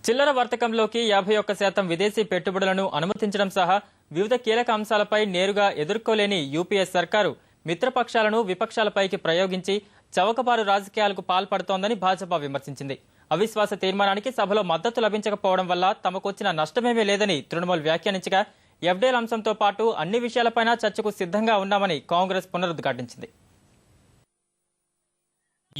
చిల్లర వర్తకంలోకి 51% విదేశీ పెట్టుబడులను అనుమతించడం సహా వివిధ కీలక అంశాలపై నేరుగా ఎదుర్కోలేని యూపీఏ సర్కారు మిత్రపక్షాలను విపక్షాలపైకి ప్రయోగించి చౌకబారు రాజకీయాలకు పాల్పడుతోందని భాజపా విమర్శించింది. అవిశ్వాస తీర్మానానికి సభలో మద్దతు లభించకపోవడం వల్ల తమకొచ్చిన నష్టమేమీ లేదని తృణమూల్ వ్యాఖ్యానించగా ఎఫ్డీఎల్ అంశంతో పాటు అన్ని విషయాలపైన చర్చకు సిద్ధంగా ఉన్నామని కాంగ్రెస్ పునరుద్ఘాటించింది.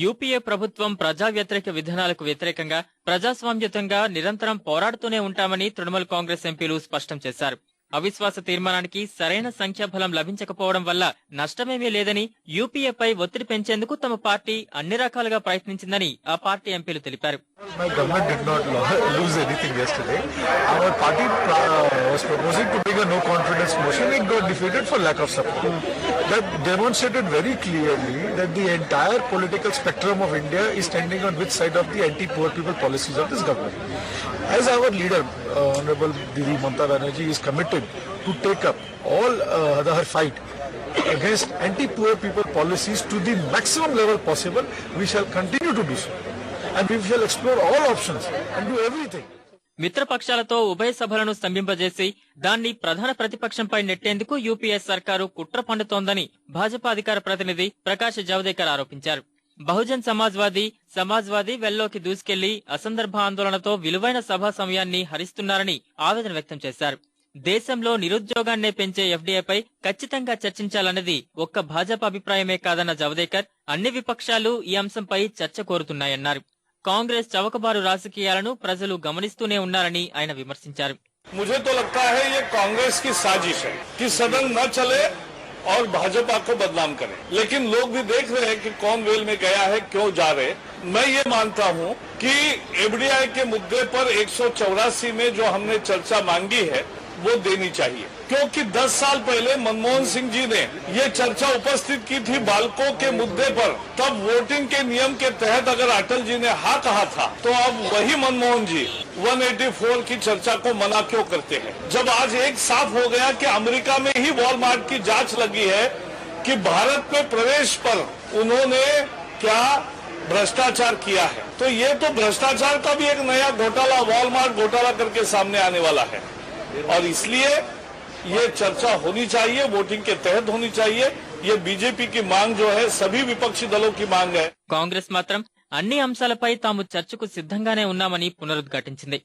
యూపీఏ ప్రభుత్వం ప్రజా వ్యతిరేక విధానాలకు వ్యతిరేకంగా ప్రజాస్వామ్యతంగా నిరంతరం పోరాడుతూనే ఉంటామని తృణమూల్ కాంగ్రెస్ ఎంపీలు స్పష్టం చేశారు. అవిశ్వాస తీర్మానానికి సరైన సంఖ్యాబలం లభించకపోవడం వల్ల నష్టమేమీ లేదని, యూపీఏపై ఒత్తిడి పెంచేందుకు తమ పార్టీ అన్ని రకాలుగా ప్రయత్నించిందని ఆ పార్టీ ఎంపీలు తెలిపారు. My government did not lose anything yesterday. Our party was proposing to bring a no confidence motion. It got defeated for lack of support. That demonstrated very clearly that the entire political spectrum of India is standing on which side of the anti-poor people policies of this government. As our leader, Honorable Didi Mamata Banerjee, is committed to take up all her fight against anti-poor people policies to the maximum level possible, we shall continue to do so. And we shall explore all options and do everything. మిత్రపక్షాలతో ఉభయ సభలను స్తంభింపజేసి దాన్ని ప్రధాన ప్రతిపక్షంపై నెట్టేందుకు UPA సర్కారు కుట్ర పండుతోందని భాజపా అధికార ప్రతినిధి ప్రకాష్ జావదేకర్ ఆరోపించారు. బహుజన్ సమాజ్వాదీ వెల్లోకి దూసుకెళ్లి అసందర్భ ఆందోళనతో విలువైన సభా సమయాన్ని హరిస్తున్నారని ఆవేదన వ్యక్తం చేశారు. దేశంలో నిరుద్యోగాన్నే పెంచే ఎఫ్డీఏపై ఖచ్చితంగా చర్చించాలన్నది ఒక్క భాజపా అభిప్రాయమే కాదన్న జావదేకర్ అన్ని విపక్షాలు ఈ అంశంపై చర్చ కోరుతున్నాయన్నారు. కాంగ్రెస్ చౌకబారు రాజకీయాలను ప్రజలు గమనిస్తూనే ఉన్నారని ఆయన విమర్శించారు. मुझे तो लगता है ये कांग्रेस की साजिश है कि सदन न चले और भाजपा को बदनाम करे, लेकिन लोग भी देख रहे हैं कि कौन वेल में गया है, क्यों जा रहे. मैं ये मानता हूँ कि एफडीआई के मुद्दे पर 184 में जो हमने चर्चा मांगी है वो देनी चाहिए, क्योंकि 10 साल पहले मनमोहन सिंह जी ने ये चर्चा उपस्थित की थी बालकों के मुद्दे पर. तब वोटिंग के नियम के तहत अगर अटल जी ने हाँ कहा था तो अब वही मनमोहन जी 184 की चर्चा को मना क्यों करते हैं. जब आज एक साफ हो गया कि अमेरिका में ही वॉलमार्ट की जांच लगी है कि भारत में प्रवेश पर उन्होंने क्या भ्रष्टाचार किया है, तो ये तो भ्रष्टाचार का भी एक नया घोटाला, वॉलमार्ट घोटाला करके सामने आने वाला है. और इसलिए ये चर्चा होनी चाहिए, वोटिंग के तहत होनी चाहिए. ये बीजेपी की मांग जो है सभी विपक्षी दलों की मांग है. కాంగ్రెస్ మాత్రం అన్ని అంశాలపై తాము చర్చకు సిద్ధంగానే ఉన్నామని పునరుద్ఘాటించింది.